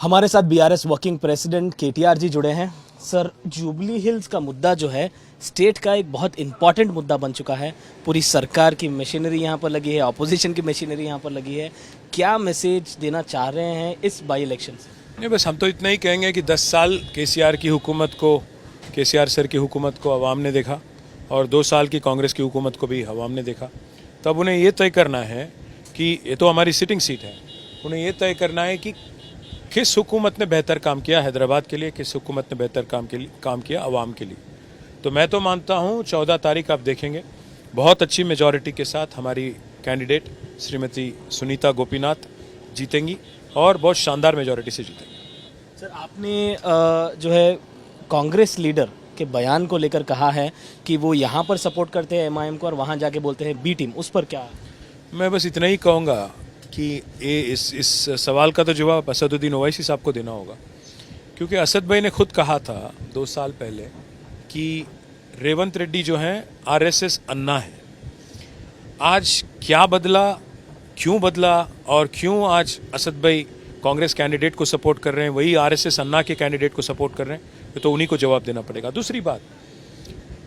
हमारे साथ BRS working president KTR जी जुड़े हैं। सर, जुबली हिल्स का मुद्दा जो है स्टेट का एक बहुत इंपॉर्टेंट मुद्दा बन चुका है। पूरी सरकार की मशीनरी यहाँ पर लगी है, ऑपोजिशन की मशीनरी यहाँ पर लगी है। क्या मैसेज देना चाह रहे हैं इस बाई इलेक्शन से? नहीं, बस हम तो इतना ही कहेंगे कि 10 साल केसीआर की हुकूमत को, केसीआर सर की हुकूमत को अवाम ने देखा और 2 साल की कांग्रेस की हुकूमत को भी अवाम ने देखा। तब उन्हें ये तय करना है कि ये तो हमारी सिटिंग सीट है, उन्हें ये तय करना है कि किस हुकूमत ने बेहतर काम किया हैदराबाद के लिए, किस हुकूमत ने बेहतर काम किया अवाम के लिए। तो मैं तो मानता हूँ 14 तारीख आप देखेंगे बहुत अच्छी मेजॉरिटी के साथ हमारी कैंडिडेट श्रीमती सुनीता गोपीनाथ जीतेंगी और बहुत शानदार मेजॉरिटी से जीतेंगी। सर, आपने जो है कांग्रेस लीडर के बयान को लेकर कहा है कि वो यहाँ पर सपोर्ट करते हैं एमआईएम को और वहाँ जाके बोलते हैं बी टीम, उस पर क्या? मैं बस इतना ही कहूँगा कि इस सवाल का तो जवाब असदुद्दीन ओवैसी साहब को देना होगा, क्योंकि असद भाई ने खुद कहा था 2 साल पहले कि रेवंत रेड्डी जो हैं आरएसएस अन्ना है। आज क्या बदला, क्यों बदला और क्यों आज असद भाई कांग्रेस कैंडिडेट को सपोर्ट कर रहे हैं, वही आरएसएस अन्ना के कैंडिडेट को सपोर्ट कर रहे हैं, तो उन्हीं को जवाब देना पड़ेगा। दूसरी बात,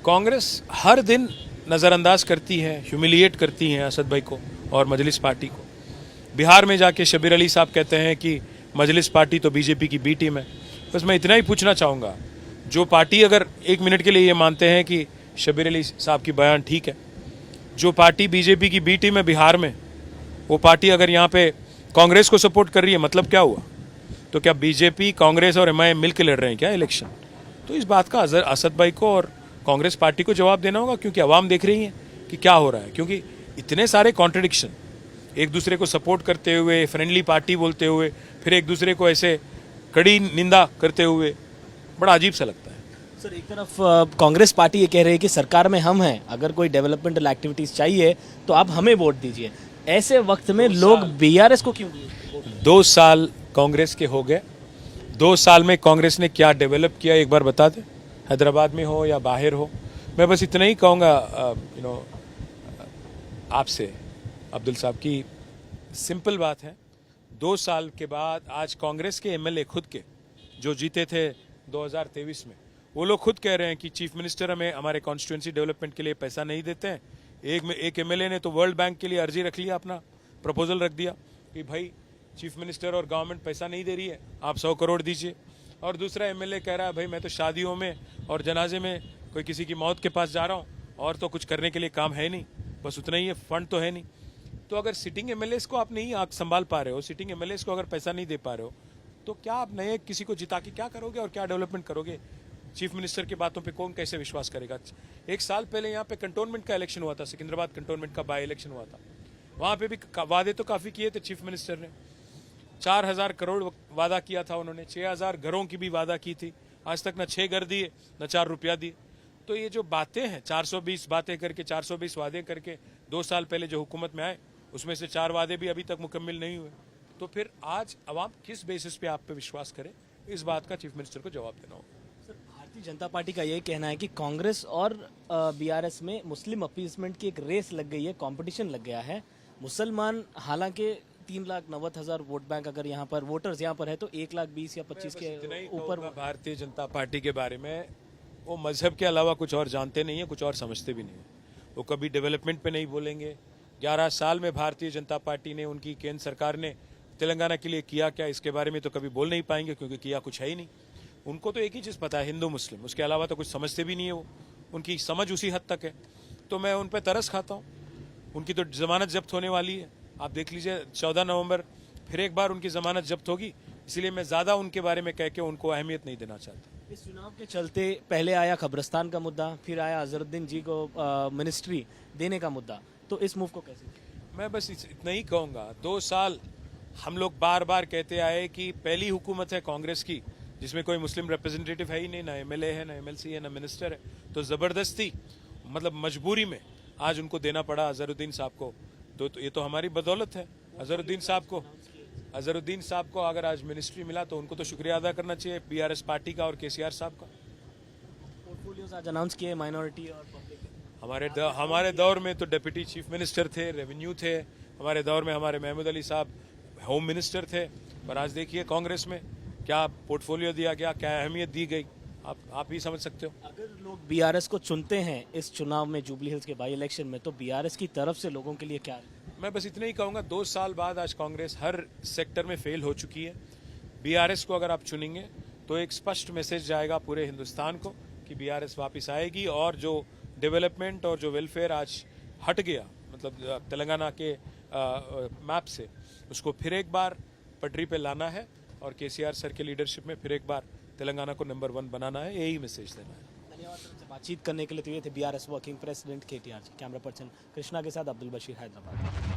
कांग्रेस हर दिन नज़रअंदाज करती है, ह्यूमिलिएट करती है असद भाई को और मजलिस पार्टी को। बिहार में जाके शब्बीर अली साहब कहते हैं कि मजलिस पार्टी तो बीजेपी की बी टीम है। बस मैं इतना ही पूछना चाहूँगा, जो पार्टी अगर 1 मिनट के लिए ये मानते हैं कि शब्बीर अली साहब की बयान ठीक है, जो पार्टी बीजेपी की बी टीम है बिहार में, वो पार्टी अगर यहाँ पे कांग्रेस को सपोर्ट कर रही है, मतलब क्या हुआ? तो क्या बीजेपी, कांग्रेस और एमआईएम मिल के लड़ रहे हैं क्या इलेक्शन? तो इस बात का असद भाई को और कांग्रेस पार्टी को जवाब देना होगा, क्योंकि आवाम देख रही है कि क्या हो रहा है। क्योंकि इतने सारे कॉन्ट्रडिक्शन, एक दूसरे को सपोर्ट करते हुए, फ्रेंडली पार्टी बोलते हुए, फिर एक दूसरे को ऐसे कड़ी निंदा करते हुए, बड़ा अजीब सा लगता है। सर, एक तरफ कांग्रेस पार्टी ये कह रही है कि सरकार में हम हैं, अगर कोई डेवलपमेंटल एक्टिविटीज चाहिए तो आप हमें वोट दीजिए। ऐसे वक्त में लोग बीआरएस को क्यों? 2 साल कांग्रेस के हो गए, 2 साल में कांग्रेस ने क्या डेवलप किया एक बार बता दें, हैदराबाद में हो या बाहर हो। मैं बस इतना ही कहूँगा आपसे अब्दुल साहब की सिंपल बात है, 2 साल के बाद आज कांग्रेस के एमएलए खुद के जो जीते थे 2023 में, वो लोग खुद कह रहे हैं कि चीफ मिनिस्टर हमें हमारे कॉन्स्टिट्यूंसी डेवलपमेंट के लिए पैसा नहीं देते हैं। एक एमएलए ने तो वर्ल्ड बैंक के लिए अर्जी रख लिया, अपना प्रपोजल रख दिया कि भाई चीफ मिनिस्टर और गवर्नमेंट पैसा नहीं दे रही है, आप 100 करोड़ दीजिए। और दूसरा एमएलए कह रहा है भाई मैं तो शादियों में और जनाजे में कोई किसी की मौत के पास जा रहा हूँ और तो कुछ करने के लिए काम है नहीं, बस उतना ही है, फंड तो है नहीं। तो अगर सिटिंग एमएलए को आप नहीं आंख संभाल पा रहे हो, सिटिंग एमएलए को अगर पैसा नहीं दे पा रहे हो, तो क्या आप नए किसी को जिता के क्या करोगे और क्या डेवलपमेंट करोगे? चीफ मिनिस्टर की बातों पे कौन कैसे विश्वास करेगा? 1 साल पहले यहाँ पे कंटोनमेंट का इलेक्शन हुआ था, सिकंदराबाद कंटोनमेंट का बाई इलेक्शन हुआ था, वहाँ पे भी वादे तो काफ़ी किए थे चीफ मिनिस्टर ने। 4000 करोड़ वादा किया था उन्होंने, 6000 घरों की भी वादा की थी, आज तक न 6 घर दिए न 4 रुपया दिए। तो ये जो बातें हैं, 420 बातें करके, 420 वादे करके 2 साल पहले जो हुकूमत में आए, उसमें से 4 वादे भी अभी तक मुकम्मल नहीं हुए। तो फिर आज अवाम किस बेसिस पे आप पे विश्वास करे, इस बात का चीफ मिनिस्टर को जवाब देना होगा। सर, भारतीय जनता पार्टी का ये कहना है कि कांग्रेस और बीआरएस में मुस्लिम अपीसमेंट की एक रेस लग गई है, कंपटीशन लग गया है। मुसलमान, हालांकि 3,90,000 वोट बैंक अगर यहाँ पर वोटर्स यहाँ पर है तो 1,20,000 या 25 के ऊपर। भारतीय जनता पार्टी के बारे में, वो मजहब के अलावा कुछ और जानते नहीं है, कुछ और समझते भी नहीं है। वो कभी डेवलपमेंट पे नहीं बोलेंगे। 11 साल में भारतीय जनता पार्टी ने, उनकी केंद्र सरकार ने तेलंगाना के लिए किया क्या, इसके बारे में तो कभी बोल नहीं पाएंगे, क्योंकि किया कुछ है ही नहीं। उनको तो एक ही चीज़ पता है, हिंदू मुस्लिम, उसके अलावा तो कुछ समझते भी नहीं है वो, उनकी समझ उसी हद तक है। तो मैं उन पर तरस खाता हूँ। उनकी तो जमानत जब्त होने वाली है, आप देख लीजिए 14 नवंबर फिर एक बार उनकी जमानत जब्त होगी, इसलिए मैं ज़्यादा उनके बारे में कह के उनको अहमियत नहीं देना चाहता। इस चुनाव के चलते पहले आया कब्रिस्तान का मुद्दा, फिर आया अजहरुद्दीन जी को मिनिस्ट्री देने का मुद्दा, तो इस मूव को कैसे? मैं बस इतना ही कहूँगा, 2 साल हम लोग बार बार कहते आए कि पहली हुकूमत है कांग्रेस की जिसमें कोई मुस्लिम रिप्रेजेंटेटिव है ही नहीं, ना एमएलए है, ना एमएलसी है, ना मिनिस्टर है। तो ज़बरदस्ती, मतलब मजबूरी में आज उनको देना पड़ा अजहरुद्दीन साहब को। तो ये तो हमारी बदौलत है। अजहरुद्दीन साहब को अगर आज मिनिस्ट्री मिला तो उनको तो शुक्रिया अदा करना चाहिए बीआरएस पार्टी का और केसीआर साहब का। पोर्टफोलियोज आज अनाउंस किए माइनॉरिटी और पब्लिक। हमारे दौर में तो डिप्टी चीफ मिनिस्टर थे, रेवेन्यू थे, हमारे दौर में हमारे महमूद अली साहब होम मिनिस्टर थे, पर आज देखिए कांग्रेस में क्या पोर्टफोलियो दिया गया, क्या अहमियत दी गई, आप ही समझ सकते हो। अगर लोग बीआरएस को चुनते हैं इस चुनाव में, जुबली हिल्स के बाई इलेक्शन में, तो बीआरएस की तरफ से लोगों के लिए क्या है? मैं बस इतना ही कहूँगा, 2 साल बाद आज कांग्रेस हर सेक्टर में फेल हो चुकी है। बीआरएस को अगर आप चुनेंगे तो एक स्पष्ट मैसेज जाएगा पूरे हिंदुस्तान को कि बीआरएस वापस आएगी, और जो डेवलपमेंट और जो वेलफेयर आज हट गया, मतलब तेलंगाना के मैप से, उसको फिर एक बार पटरी पे लाना है और केसीआर सर के लीडरशिप में फिर एक बार तेलंगाना को नंबर 1 बनाना है, यही मैसेज देना है। धन्यवाद सर, हमसे बातचीत करने के लिए। तो ये थे BRS working president KTR. Camera person Krishna के साथ अब्दुल बशीर, हैदराबाद।